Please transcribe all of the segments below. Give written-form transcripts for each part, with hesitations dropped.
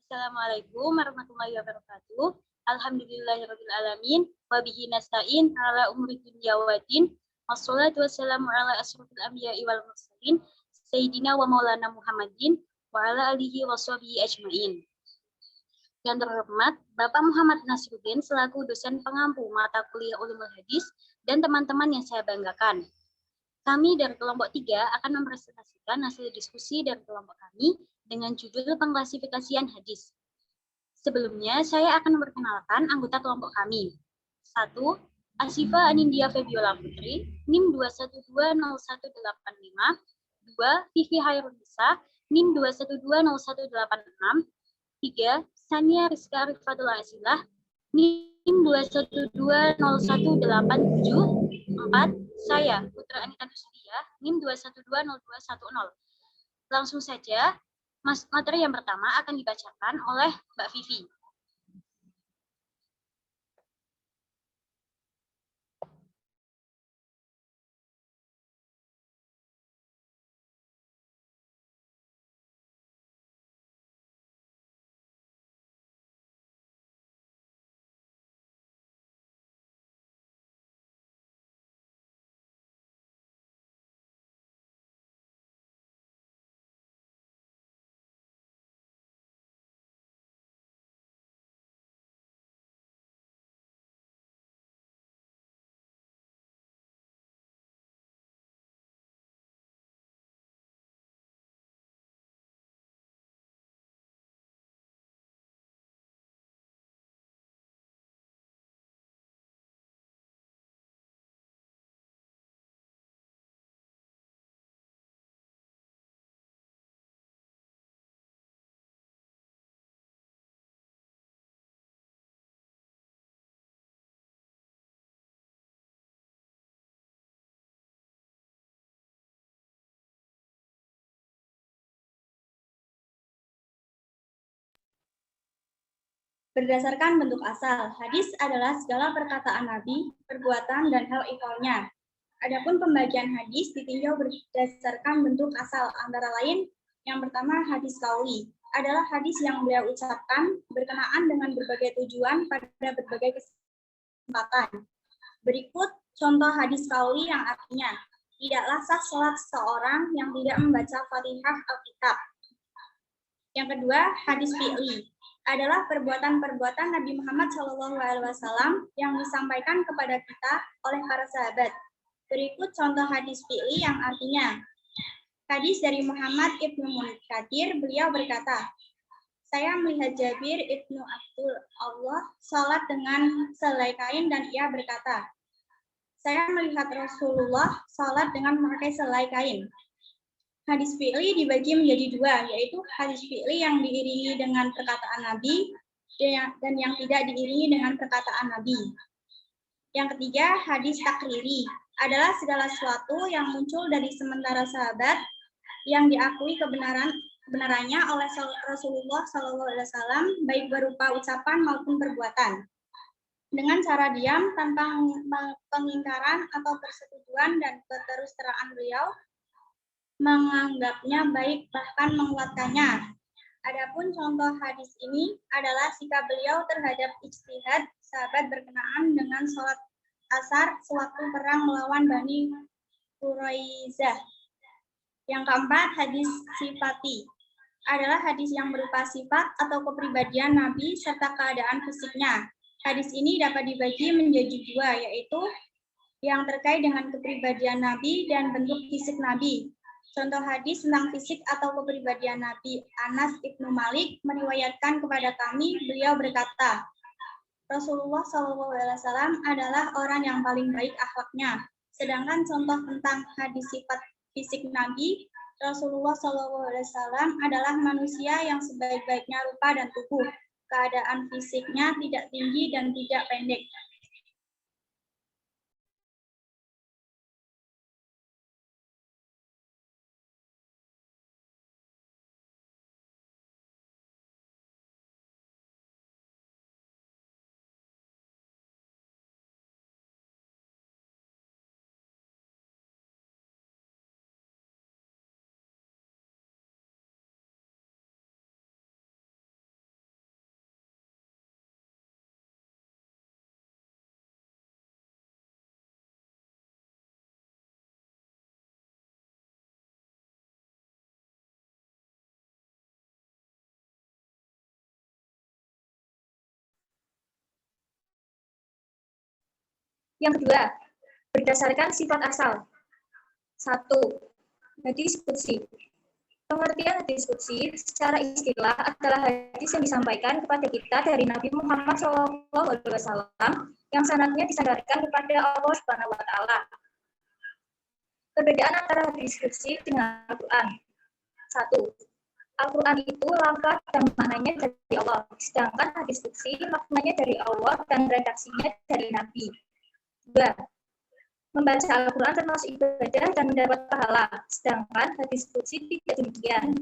Assalamualaikum warahmatullahi wabarakatuh. Alhamdulillahirabbil alamin wa bihi nasta'in ala umuri dunya waddin. Wassalatu wassalamu ala asyrofil anbiya'i wal mursalin sayyidina wa maulana Muhammadin wa ala alihi washabihi ajmain. Yang terhormat Bapak Muhammad Nasruddin selaku dosen pengampu mata kuliah Ulumul Hadis dan teman-teman yang saya banggakan. Kami dari kelompok 3 akan mempresentasikan hasil diskusi dari kelompok kami dengan judul pengklasifikasian hadis. Sebelumnya, saya akan memperkenalkan anggota kelompok kami. 1. Asifa Anindya Febiola Putri, NIM 2120185. 2. Vivi Hairunisa, NIM 2120186. 3. Sania Rizka Arifatul Asilah, NIM 2120187. 4. Saya, Putra Anita Nusudia, NIM 2120210. Langsung saja, materi yang pertama akan dibacakan oleh Mbak Vivi. Berdasarkan bentuk asal, hadis adalah segala perkataan Nabi, perbuatan, dan hal ihwalnya. Adapun pembagian hadis ditinjau berdasarkan bentuk asal, antara lain, yang pertama hadis qauli, adalah hadis yang beliau ucapkan berkenaan dengan berbagai tujuan pada berbagai kesempatan. Berikut contoh hadis qauli yang artinya, tidaklah sah salat seorang yang tidak membaca Fatihah Alkitab. Yang kedua, hadis fi'li adalah perbuatan-perbuatan Nabi Muhammad SAW yang disampaikan kepada kita oleh para sahabat. Berikut contoh hadis fi'li yang artinya, hadis dari Muhammad Ibnu Munkadir, beliau berkata, saya melihat Jabir Ibnu Abdul Allah salat dengan selai kain dan ia berkata, saya melihat Rasulullah salat dengan memakai selai kain. Hadis fi'li dibagi menjadi dua, yaitu hadis fi'li yang diiringi dengan perkataan Nabi dan yang tidak diiringi dengan perkataan Nabi. Yang ketiga, hadis takriri adalah segala sesuatu yang muncul dari sementara sahabat yang diakui kebenarannya oleh Rasulullah SAW, baik berupa ucapan maupun perbuatan, dengan cara diam tanpa pengingkaran atau persetujuan dan keterus-teraan beliau menganggapnya baik bahkan menguatkannya. Adapun contoh hadis ini adalah sikap beliau terhadap ijtihad sahabat berkenaan dengan sholat asar sewaktu perang melawan Bani Quraizah. Yang keempat, hadis sifati adalah hadis yang berupa sifat atau kepribadian Nabi serta keadaan fisiknya. Hadis ini dapat dibagi menjadi dua, yaitu yang terkait dengan kepribadian Nabi dan bentuk fisik Nabi. Contoh hadis tentang fisik atau kepribadian Nabi, Anas Ibnu Malik meriwayatkan kepada kami, beliau berkata, Rasulullah SAW adalah orang yang paling baik akhlaknya. Sedangkan contoh tentang hadis sifat fisik Nabi, Rasulullah SAW adalah manusia yang sebaik-baiknya rupa dan tubuh. Keadaan fisiknya tidak tinggi dan tidak pendek. Yang kedua, berdasarkan sifat asal. 1. Hadis qudsi. Pengertian hadis qudsi secara istilah adalah hadis yang disampaikan kepada kita dari Nabi Muhammad SAW yang sanadnya disandarkan kepada Allah Subhanahu wa taala. Perbedaan antara hadis qudsi dengan Al-Qur'an. 1. Al-Qur'an itu lafaz dan maknanya dari Allah, sedangkan hadis qudsi maknanya dari Allah dan redaksinya dari Nabi. 2. Membaca Al-Quran termasuk ibadah dan mendapat pahala, sedangkan hadis qudsi tidak demikian.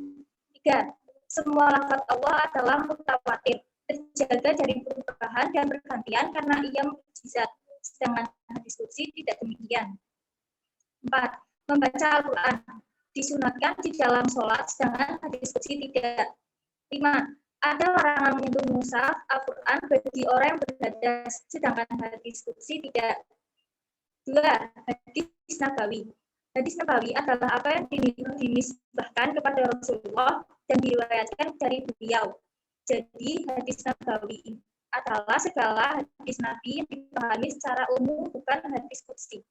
3. Semua lafaz Allah adalah mutawatir, terjaga dari perubahan dan pergantian karena ia mukjizat, sedangkan hadis qudsi tidak demikian. 4. Membaca Al-Quran disunatkan di dalam sholat, sedangkan hadis qudsi tidak. 5. Ada larangan menyentuh mushaf Al-Quran bagi orang yang berhadas, sedangkan hadis qudsi tidak. 2. Hadis Nabawi. Hadis Nabawi adalah apa yang dinisbahkan kepada Rasulullah dan diriwayatkan dari beliau. Jadi, hadis Nabawi adalah segala hadis Nabi yang dipahami secara umum, bukan hadis qudsi.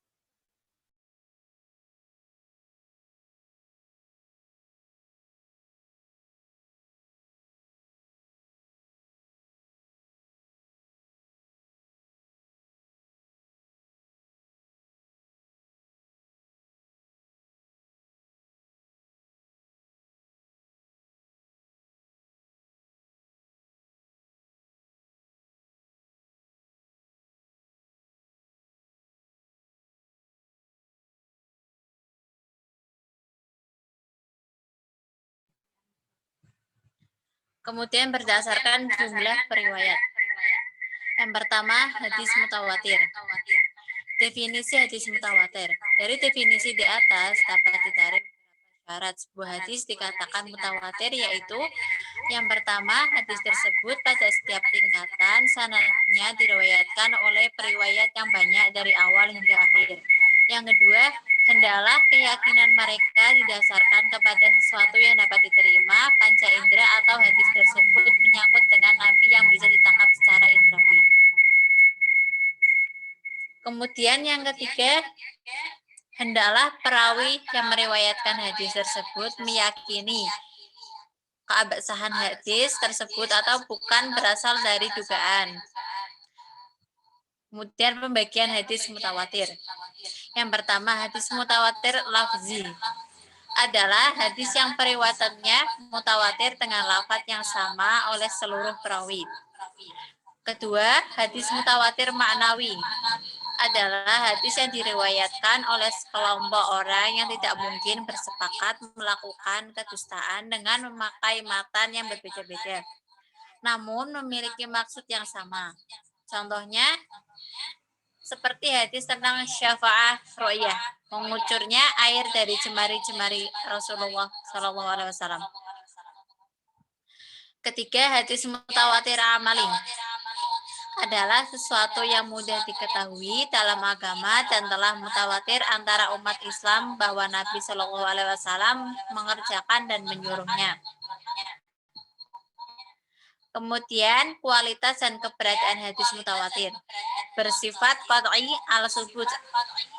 Kemudian berdasarkan jumlah periwayat. Yang pertama, hadis mutawatir. Definisi hadis mutawatir. Dari definisi di atas dapat ditarik syarat sebuah hadis dikatakan mutawatir, yaitu yang pertama, hadis tersebut pada setiap tingkatan sanadnya diriwayatkan oleh periwayat yang banyak dari awal hingga akhir. Yang kedua, hendaklah keyakinan mereka didasarkan kepada sesuatu yang dapat diterima panca indera atau hadis tersebut menyangkut dengan nabi yang bisa ditangkap secara indrawi. Kemudian yang ketiga, hendaklah perawi yang meriwayatkan hadis tersebut meyakini keabsahan hadis tersebut atau bukan berasal dari dugaan. Kemudian pembagian hadis mutawatir. Yang pertama, hadis mutawatir lafzi adalah hadis yang periwayatannya mutawatir dengan lafaz yang sama oleh seluruh perawi. Kedua, hadis mutawatir maknawi adalah hadis yang diriwayatkan oleh sekelompok orang yang tidak mungkin bersepakat melakukan kedustaan dengan memakai matan yang berbeda-beda, namun memiliki maksud yang sama. Contohnya, seperti hadis tentang syafa'ah ro'yah, mengucurnya air dari jemari-jemari Rasulullah SAW. Ketiga, hadis mutawatir amali adalah sesuatu yang mudah diketahui dalam agama dan telah mutawatir antara umat Islam bahwa Nabi SAW mengerjakan dan menyuruhnya. Kemudian kualitas dan keberadaan hadis mutawatir bersifat qat'i al-subut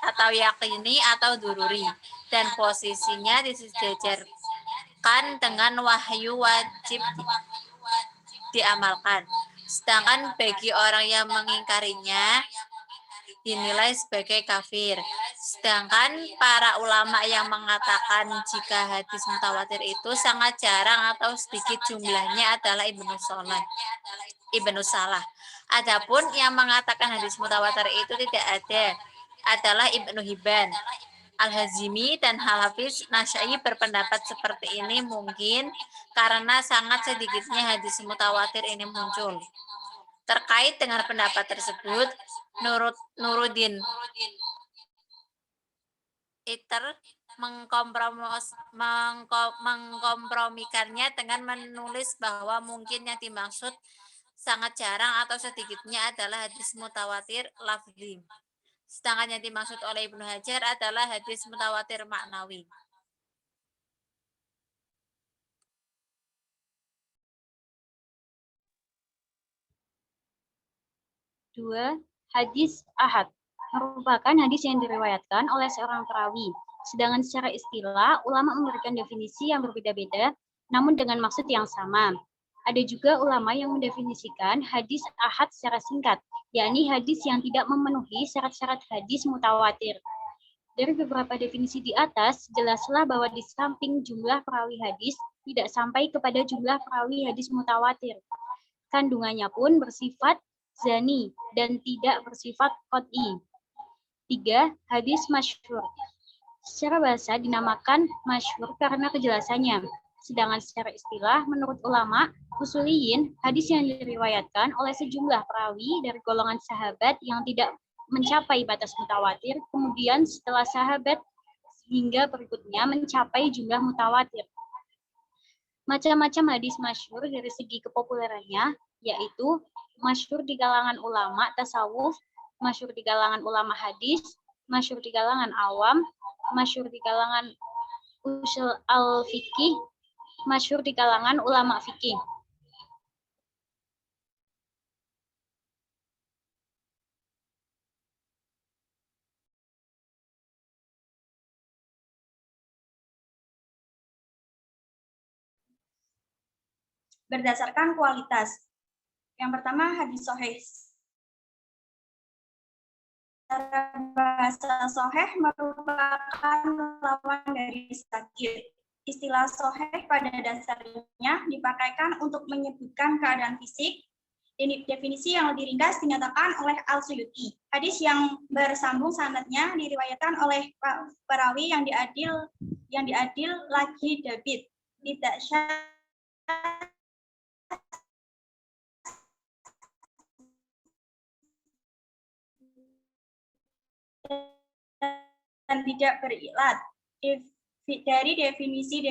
atau yakini atau dururi, dan posisinya disejajarkan dengan wahyu wajib diamalkan. Sedangkan bagi orang yang mengingkarinya dinilai sebagai kafir. Sedangkan para ulama yang mengatakan jika hadis mutawatir itu sangat jarang atau sedikit jumlahnya adalah Ibnu Salah. Adapun yang mengatakan hadis mutawatir itu tidak ada adalah Ibnu Hibban, Al-Hazimi, dan Al-Hafiz Nasyai berpendapat seperti ini mungkin karena sangat sedikitnya hadis mutawatir ini muncul. Terkait dengan pendapat tersebut, Nuruddin Iter mengkompromikannya dengan menulis bahwa mungkin yang dimaksud sangat jarang atau sedikitnya adalah hadis mutawatir lafzi. Sedangkan yang dimaksud oleh Ibnu Hajar adalah hadis mutawatir maknawi. 2. Hadis ahad merupakan hadis yang diriwayatkan oleh seorang perawi. Sedangkan secara istilah, ulama memberikan definisi yang berbeda-beda, namun dengan maksud yang sama. Ada juga ulama yang mendefinisikan hadis ahad secara singkat, yakni hadis yang tidak memenuhi syarat-syarat hadis mutawatir. Dari beberapa definisi di atas, jelaslah bahwa di samping jumlah perawi hadis, tidak sampai kepada jumlah perawi hadis mutawatir. Kandungannya pun bersifat zani dan tidak bersifat qot'i. 3. Hadis masyhur. Secara bahasa dinamakan masyhur karena kejelasannya. Sedangkan secara istilah, menurut ulama, usuliyin, hadis yang diriwayatkan oleh sejumlah perawi dari golongan sahabat yang tidak mencapai batas mutawatir, kemudian setelah sahabat hingga berikutnya mencapai jumlah mutawatir. Macam-macam hadis masyhur dari segi kepopulerannya, yaitu masyhur di kalangan ulama tasawuf, masyhur di kalangan ulama hadis, masyhur di kalangan awam, masyhur di kalangan usul al-fikih, masyhur di kalangan ulama fikih. Berdasarkan kualitas. Yang pertama, hadis sahih. Secara bahasa sahih merupakan lawan dari sakit. Istilah sahih pada dasarnya dipakaikan untuk menyebutkan keadaan fisik. Definisi yang lebih ringkas dinyatakan oleh Al-Suyuti. Hadis yang bersambung sanadnya diriwayatkan oleh perawi yang diadil lagi David. Tidak syad dan tidak berilat. Dari definisi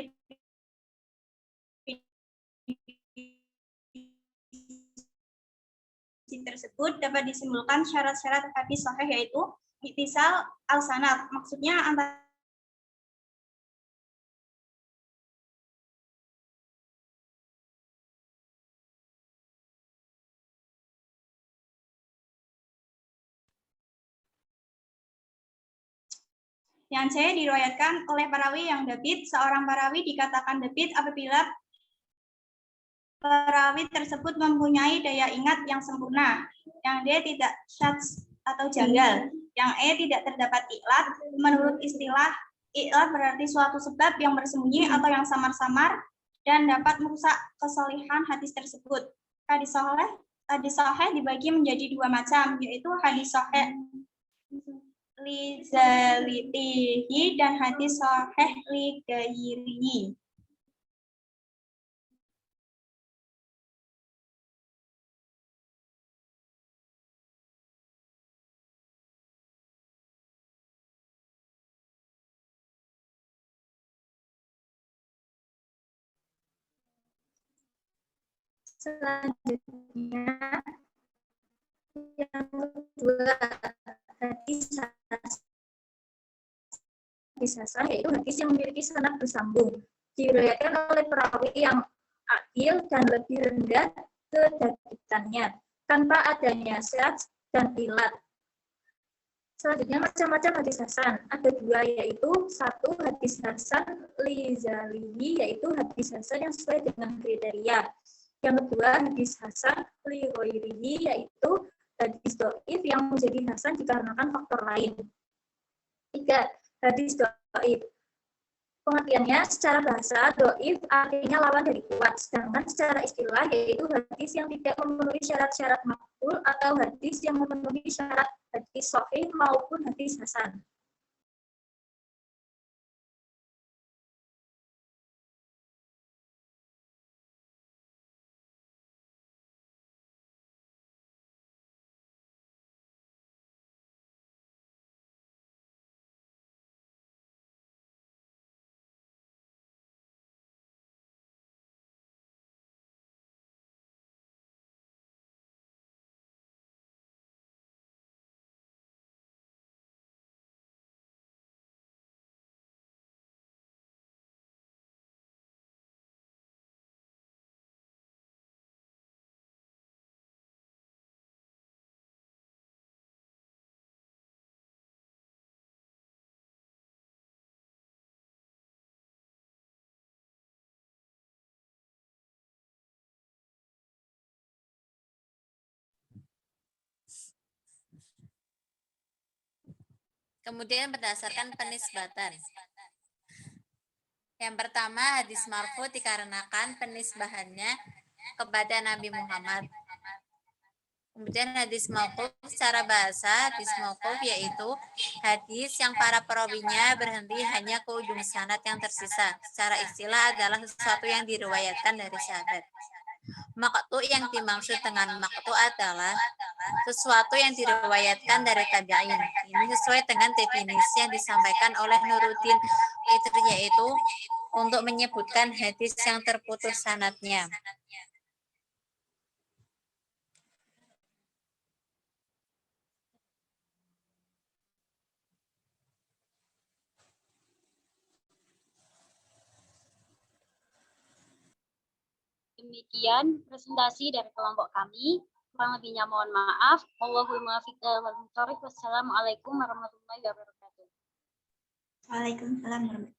tersebut dapat disimpulkan syarat-syarat hadis sahih, yaitu ittisal al-sanad, maksudnya antara yang C diriwayatkan oleh perawi yang David. Seorang perawi dikatakan David apabila perawi tersebut mempunyai daya ingat yang sempurna. Yang D tidak syadz atau janggal. Yang E tidak terdapat iklat. Menurut istilah, iklat berarti suatu sebab yang bersembunyi atau yang samar-samar dan dapat merusak kesalehan hadis tersebut. Hadis sahih dibagi menjadi dua macam, yaitu hadis sahih li zalitihi dan hadis sahih li gairihi. Selanjutnya yang kedua, hadis hasan, yaitu hadis yang memiliki sanad bersambung, diriwayatkan oleh perawi yang adil dan lebih rendah kedakikannya tanpa adanya syadz dan ilat. Selanjutnya macam-macam hadis hasan. Ada dua, yaitu satu hadis hasan li zalihi, yaitu hadis hasan yang sesuai dengan kriteria. Yang kedua hadis hasan li ghairihi, yaitu hadis dhaif yang menjadi hasan dikarenakan faktor lain. 3. Hadis dhaif. Pengertiannya secara bahasa, dhaif artinya lawan dari kuat, sedangkan secara istilah yaitu hadis yang tidak memenuhi syarat-syarat maqbul atau hadis yang memenuhi syarat hadis sahih maupun hadis hasan. Kemudian berdasarkan penisbatan. Yang pertama, hadis marfu dikarenakan penisbahannya kepada Nabi Muhammad. Kemudian hadis mauquf secara bahasa, hadis mauquf yaitu hadis yang para perawinya berhenti hanya ke ujung sanad yang tersisa. Secara istilah adalah sesuatu yang diriwayatkan dari sahabat. Maqtu yang dimaksud dengan maqtu adalah sesuatu yang diriwayatkan dari tabi'in. Ini sesuai dengan definisi yang disampaikan oleh Nuruddin itu yaitu untuk menyebutkan hadis yang terputus sanadnya. Demikian presentasi dari kelompok kami. Kurang lebihnya mohon maaf. Wallahul muwaffiq ila aqwamit thoriq. Wassalamualaikum warahmatullahi wabarakatuh. Waalaikumsalam warahmatullahi wabarakatuh.